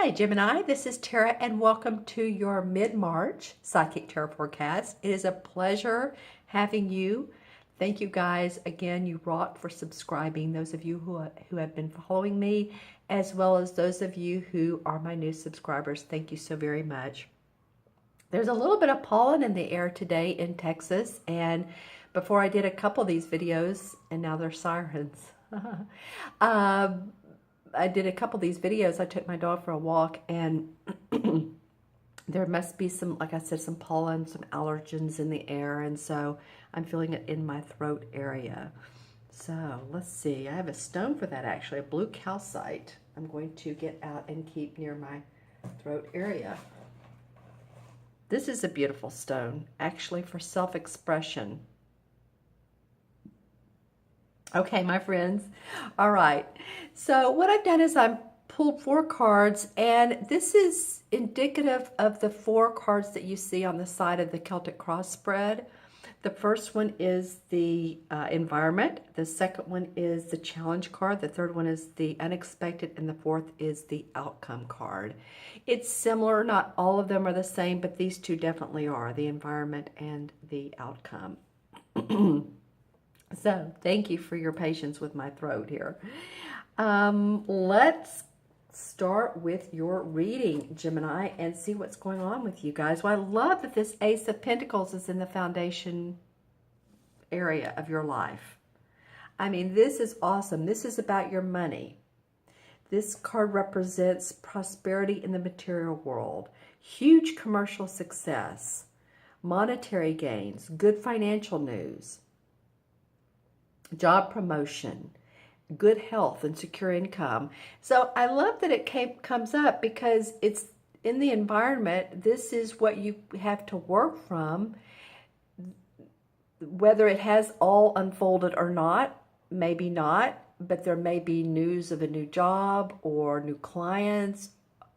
Hi, Gemini. This is Tara, and welcome to your mid-March Psychic Tarot forecast. It is a pleasure having you. Thank you guys again. You rock for subscribing. Those of you who have been following me, as well as those of you who are my new subscribers. Thank you so very much. There's a little bit of pollen in the air today in Texas, and before I did a couple of these videos, and now they're sirens. I did a couple of these videos. I took my dog for a walk, and there must be some, like I said, some pollen, some allergens in the air, and so I'm feeling it in my throat area. So let's see. I have a stone for that, actually, a blue calcite. I'm going to get out and keep near my throat area. This is a beautiful stone, actually, for self-expression. Okay, my friends. All right. So what I've done is I've pulled 4 cards, and this is indicative of the 4 cards that you see on the side of the Celtic cross spread. The first one is the environment. The second one is the challenge card. The third one is the unexpected, and the fourth is the outcome card. It's similar. Not all of them are the same, but these two definitely are, the environment and the outcome. So thank you for your patience with my throat here. Let's start with your reading, Gemini, and see what's going on with you guys. Well, I love that this Ace of Pentacles is in the foundation area of your life. I mean, this is awesome. This is about your money. This card represents prosperity in the material world, huge commercial success, monetary gains, good financial news, job promotion, good health, and secure income. So I love that it comes up because it's in the environment. This is what you have to work from. Whether it has all unfolded or not, maybe not, but there may be news of a new job or new clients,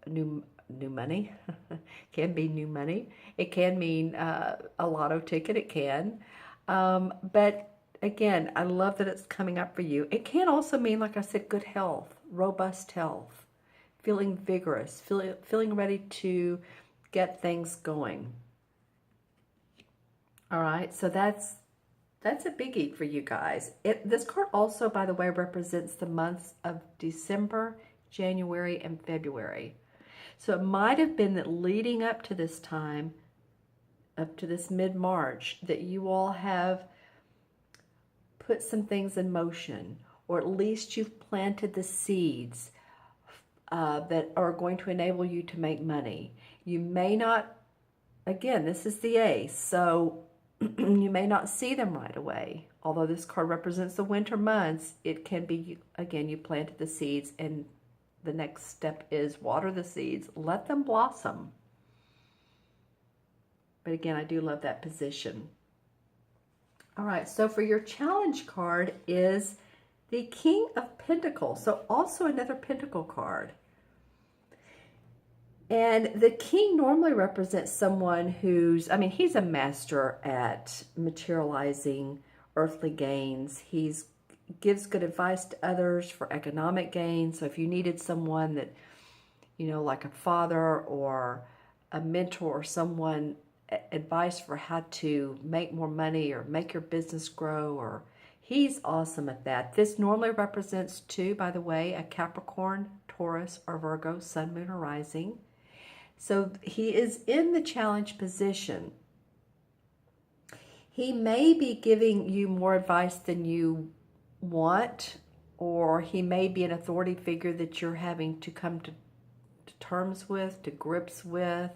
new money. Can be new money. It can mean a lotto ticket. It can. But again, I love that it's coming up for you. It can also mean, like I said, good health, robust health, feeling vigorous, feeling ready to get things going. All right, so that's a biggie for you guys. This card also, by the way, represents the months of December, January, and February. So it might have been that leading up to this time, up to this mid-March, that you all have put some things in motion, or at least you've planted the seeds that are going to enable you to make money. You may not, again, this is the Ace, so you may not see them right away. Although this card represents the winter months, it can be, again, you planted the seeds, and the next step is water the seeds, let them blossom. But again, I do love that position. All right, so for your challenge card is the King of Pentacles, so also another Pentacle card. And the King normally represents someone who's, I mean, he's a master at materializing earthly gains. He gives good advice to others for economic gain. So if you needed someone that, you know, like a father or a mentor or someone, advice for how to make more money or make your business grow, or he's awesome at that. This normally represents two, by the way, a Capricorn, Taurus, or Virgo, Sun, Moon, or Rising. So he is in the challenge position. He may be giving you more advice than you want, or he may be an authority figure that you're having to come to terms with, to grips with.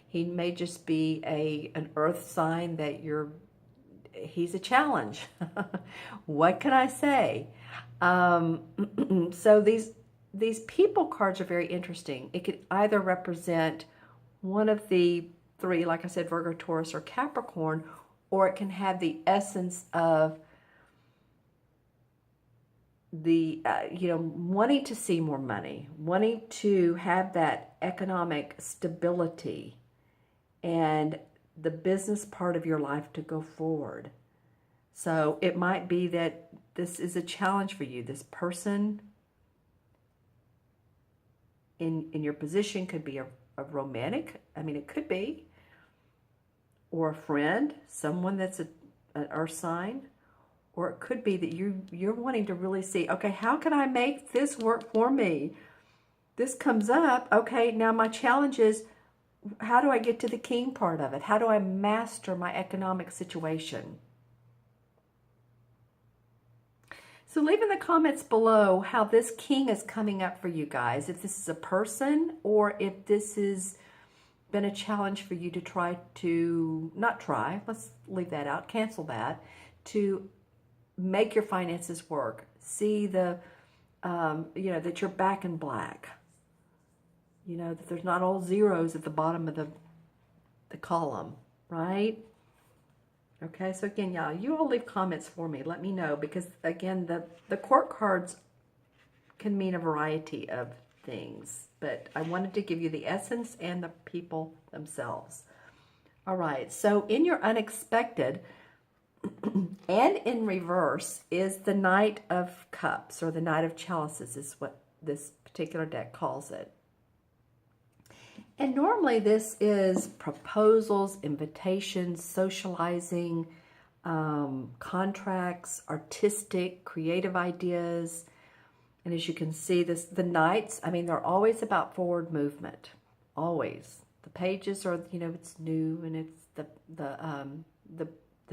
He may just be an earth sign that he's a challenge. What can I say? So these people cards are very interesting. It could either represent one of the 3, like I said, Virgo, Taurus, or Capricorn, or it can have the essence of the, wanting to see more money, wanting to have that economic stability, and the business part of your life to go forward. So it might be that this is a challenge for you. This person in your position. Could be a romantic, I mean, it could be, or a friend, someone that's an earth sign, or it could be that you're wanting to really see, okay, how can I make this work for me? This comes up, okay, now my challenge is, how do I get to the king part of it? How do I master my economic situation? So leave in the comments below how this king is coming up for you guys. If this is a person, or if this has been a challenge for you to try to, not try, let's leave that out, cancel that, to make your finances work. See the, you know, that you're back in black. You know, that there's not all zeros at the bottom of the column, right? Okay, so again, y'all, you all leave comments for me. Let me know, because again, the court cards can mean a variety of things, but I wanted to give you the essence and the people themselves. All right, so in your unexpected and in reverse is the Knight of Cups, or the Knight of Chalices is what this particular deck calls it. And normally this is proposals, invitations, socializing, contracts, artistic, creative ideas. And as you can see, the Knights, I mean, they're always about forward movement, always. The pages are, you know, it's new, and it's the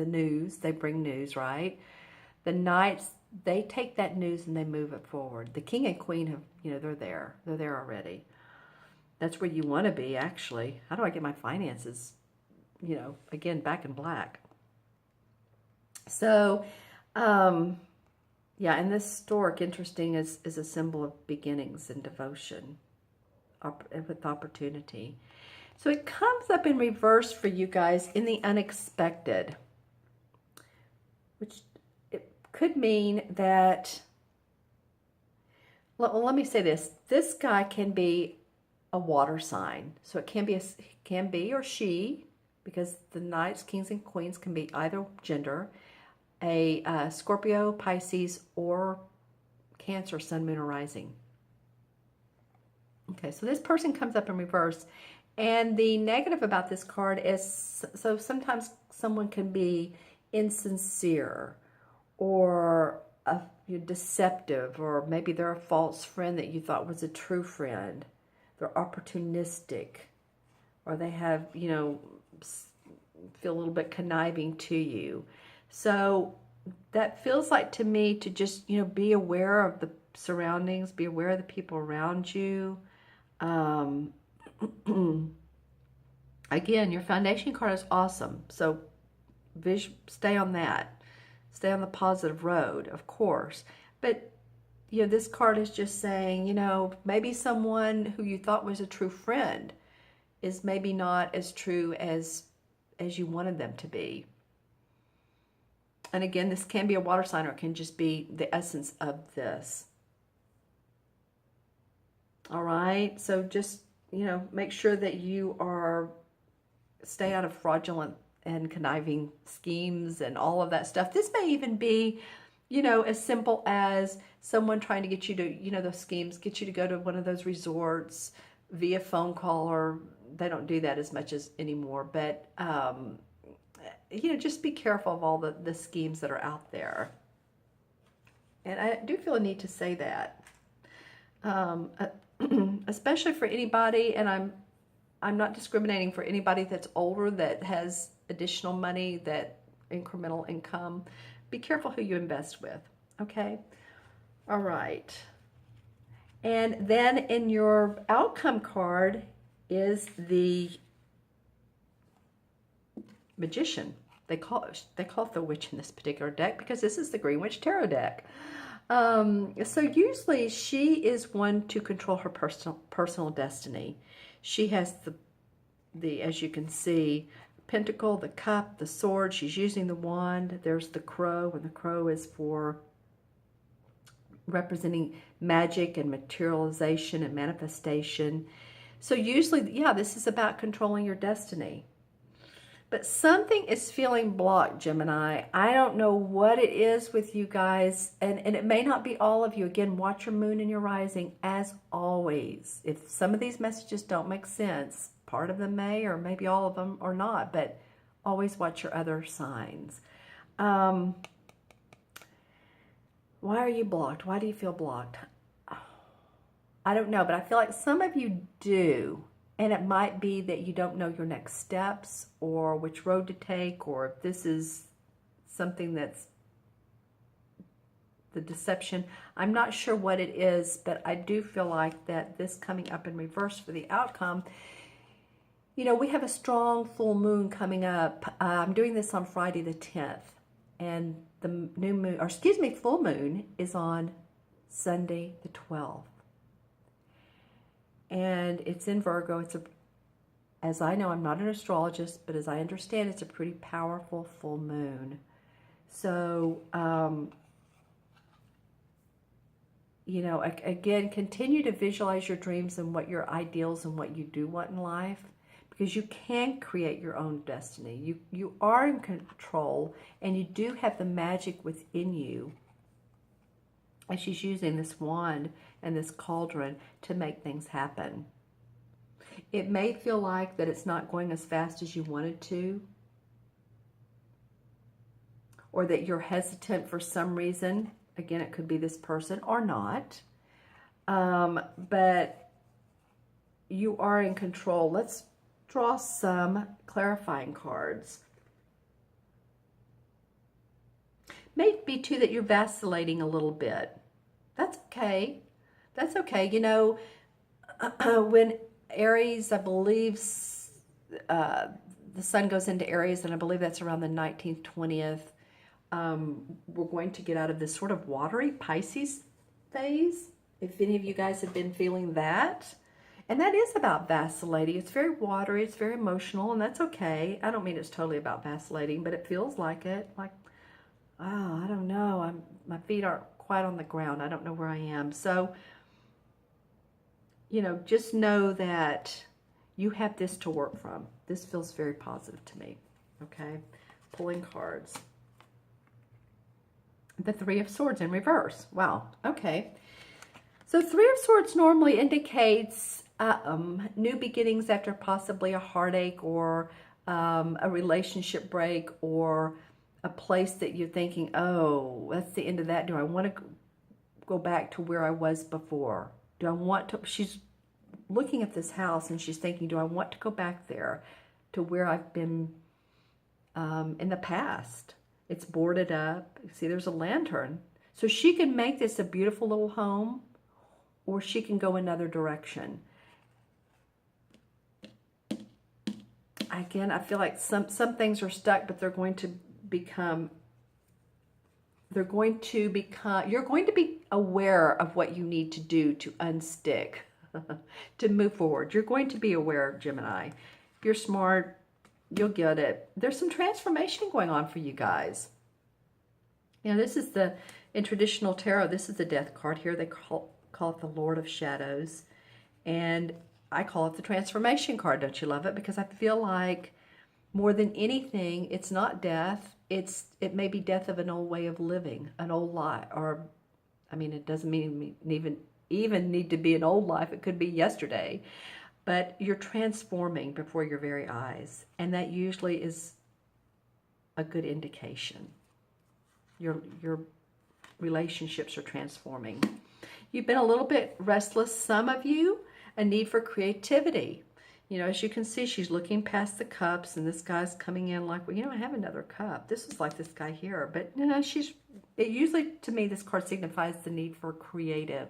news. They bring news, right? The Knights, they take that news and they move it forward. The King and Queen have, you know, they're there. They're there already. That's where you want to be, actually. How do I get my finances, you know, again, back in black? So, yeah, and this stork, interesting, is a symbol of beginnings and devotion with opportunity. So it comes up in reverse for you guys in the unexpected, which it could mean that, well, let me say this. This guy can be a water sign. So it can be or she, because the Knights, Kings, and Queens can be either gender, a Scorpio, Pisces, or Cancer, Sun, Moon, or Rising. Okay, so this person comes up in reverse. And the negative about this card is, so sometimes someone can be insincere, or deceptive, or maybe they're a false friend that you thought was a true friend. They're opportunistic, or they have, you know, feel a little bit conniving to you. So that feels like to me to just, you know, be aware of the surroundings, be aware of the people around you. Again, your foundation card is awesome. So stay on that. Stay on the positive road, of course. But you know, this card is just saying, you know, maybe someone who you thought was a true friend is maybe not as true as you wanted them to be. And again, this can be a water sign, or it can just be the essence of this. All right, so just, you know, make sure that you stay out of fraudulent and conniving schemes and all of that stuff. This may even be, you know, as simple as someone trying to get you to, you know, those schemes, get you to go to one of those resorts via phone call, or they don't do that as much as anymore. But, you know, just be careful of all the schemes that are out there. And I do feel a need to say that, especially for anybody, and I'm not discriminating, for anybody that's older that has additional money, that incremental income. Be careful who you invest with, okay? All right. And then in your outcome card is the Magician. They call it the Witch in this particular deck, because this is the Green Witch Tarot deck. So usually she is one to control her personal destiny. She has the as you can see, Pentacle, the Cup, the Sword. She's using the wand. There's the Crow, and the Crow is for representing magic and materialization and manifestation. So usually, yeah, this is about controlling your destiny. But something is feeling blocked, Gemini. I don't know what it is with you guys, and it may not be all of you. Again, watch your moon and your rising as always. If some of these messages don't make sense, part of them may, or maybe all of them or not, but always watch your other signs. Why are you blocked? Why do you feel blocked? I don't know, but I feel like some of you do. And it might be that you don't know your next steps or which road to take, or if this is something that's the deception. I'm not sure what it is, but I do feel like that this coming up in reverse for the outcome. You know, we have a strong full moon coming up. I'm doing this on Friday the 10th. And the new moon, or excuse me, full moon is on Sunday the 12th. And it's in Virgo. As I know, I'm not an astrologist, but as I understand, it's a pretty powerful full moon. So, you know, again, continue to visualize your dreams and what your ideals and what you do want in life, because you can create your own destiny. You are in control, and you do have the magic within you. And she's using this wand and this cauldron to make things happen. It may feel like that it's not going as fast as you wanted to, or that you're hesitant for some reason. Again, it could be this person or not. But you are in control. Let's draw some clarifying cards. Maybe too that you're vacillating a little bit. That's okay. That's okay. You know, when Aries, I believe, the sun goes into Aries, and I believe that's around the 19th, 20th. We're going to get out of this sort of watery Pisces phase. If any of you guys have been feeling that. And that is about vacillating. It's very watery. It's very emotional, and that's okay. I don't mean it's totally about vacillating, but it feels like it. Like, oh, I don't know. My feet aren't quite on the ground. I don't know where I am. So, you know, just know that you have this to work from. This feels very positive to me. Okay? Pulling cards. The Three of Swords in reverse. Wow. Okay. So Three of Swords normally indicates new beginnings after possibly a heartache or a relationship break, or a place that you're thinking, oh, that's the end of that. Do I want to go back to where I was before? Do I want to? She's looking at this house and she's thinking, do I want to go back there to where I've been in the past? It's boarded up. See, there's a lantern. So she can make this a beautiful little home, or she can go another direction. Again, I feel like some things are stuck, but you're going to become, you're going to be aware of what you need to do to unstick, to move forward. You're going to be aware, Gemini. You're smart. You'll get it. There's some transformation going on for you guys. You know, this is in traditional tarot, this is the Death card here. They call it the Lord of Shadows. And I call it the transformation card. Don't you love it? Because I feel like more than anything, it's not death. It may be death of an old way of living, an old life, or, I mean, it doesn't mean even need to be an old life. It could be yesterday. But you're transforming before your very eyes. And that usually is a good indication. Your relationships are transforming. You've been a little bit restless, some of you, a need for creativity. You know, as you can see, she's looking past the cups, and this guy's coming in like, well, you know, I have another cup. This is like this guy here. But, you know, it usually, to me, this card signifies the need for creative,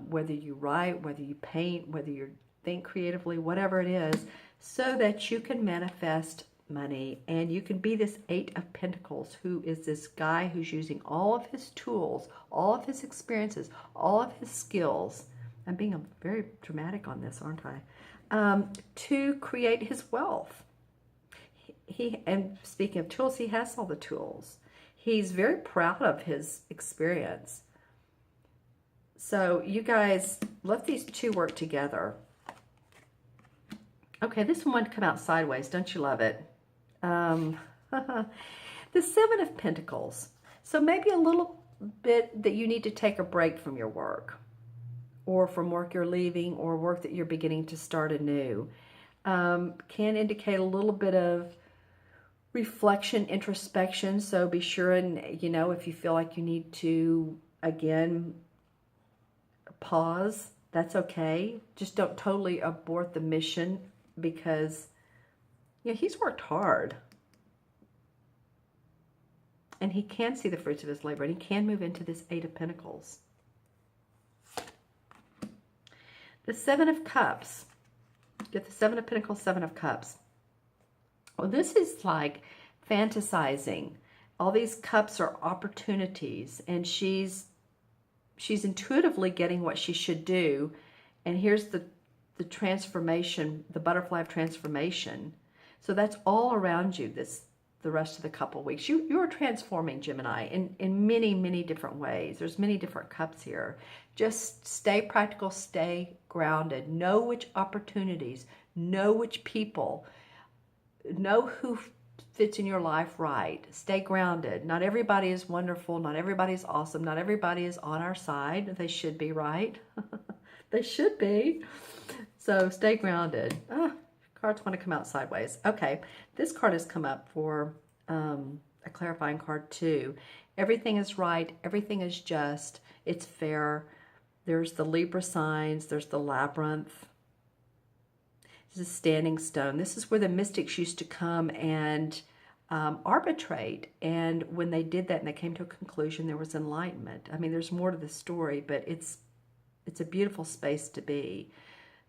whether you write, whether you paint, whether you think creatively, whatever it is, so that you can manifest money. And you can be this Eight of Pentacles, who is this guy who's using all of his tools, all of his experiences, all of his skills. I'm being very dramatic on this, aren't I? To create his wealth. And speaking of tools, he has all the tools. He's very proud of his experience. So you guys, let these two work together. Okay, this one wanted to come out sideways. Don't you love it? The Seven of Pentacles. So maybe a little bit that you need to take a break from your work, or from work you're leaving, or work that you're beginning to start anew. Can indicate a little bit of reflection, introspection. So be sure and, you know, if you feel like you need to, again, pause, that's okay. Just don't totally abort the mission, because, yeah, he's worked hard. And he can see the fruits of his labor, and he can move into this Eight of Pentacles. The Seven of Cups. Get the Seven of Pentacles, Seven of Cups. Well, this is like fantasizing. All these cups are opportunities, and she's intuitively getting what she should do. And here's the transformation, the butterfly of transformation. So that's all around you the rest of the couple weeks. You're transforming, Gemini, in many, many different ways. There's many different cups here. Just stay practical, stay grounded. Know which opportunities, know which people, know who fits in your life right. Stay grounded. Not everybody is wonderful. Not everybody is awesome. Not everybody is on our side. They should be, right? They should be. So stay grounded. Cards want to come out sideways. Okay, this card has come up for a clarifying card too. Everything is right. Everything is just. It's fair. There's the Libra signs. There's the labyrinth. This is a standing stone. This is where the mystics used to come and arbitrate. And when they did that and they came to a conclusion, there was enlightenment. I mean, there's more to the story, but it's a beautiful space to be.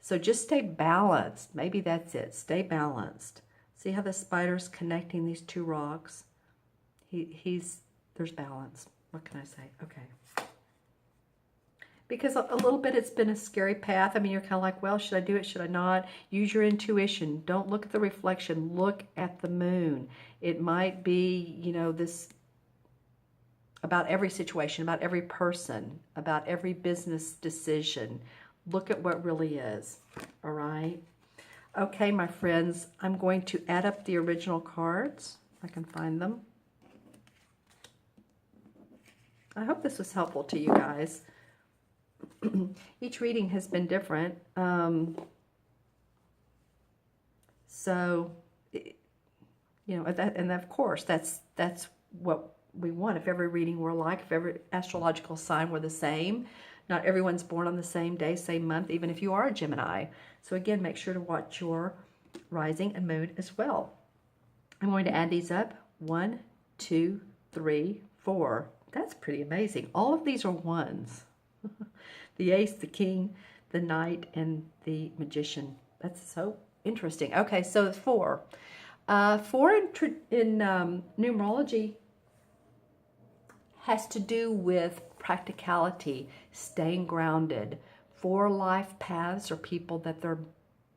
So just stay balanced. Maybe that's it. Stay balanced. See how the spider's connecting these two rocks? There's balance. What can I say? Okay. Because a little bit it's been a scary path. I mean, you're kind of like, well, should I do it? Should I not? Use your intuition. Don't look at the reflection. Look at the moon. It might be, you know, this about every situation, about every person, about every business decision. Look at what really is. All right? Okay, my friends, I'm going to add up the original cards. If I can find them. I hope this was helpful to you guys. Each reading has been different. So, you know, and of course, that's what we want. If every reading were alike, if every astrological sign were the same. Not everyone's born on the same day, same month, even if you are a Gemini. So again, make sure to watch your rising and moon as well. I'm going to add these up. 1, 2, 3, 4. That's pretty amazing. All of these are ones. The ace, the king, the knight, and the magician. That's so interesting. Okay, so 4. 4 in numerology has to do with practicality, staying grounded. 4 life paths are people that their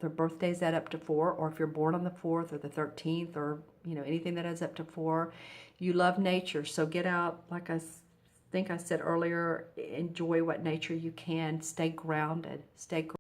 birthdays add up to 4, or if you're born on the 4th or the 13th, or, you know, anything that adds up to 4. You love nature, so get out, like I think I said earlier, enjoy what nature you can. Stay grounded. Stay grounded.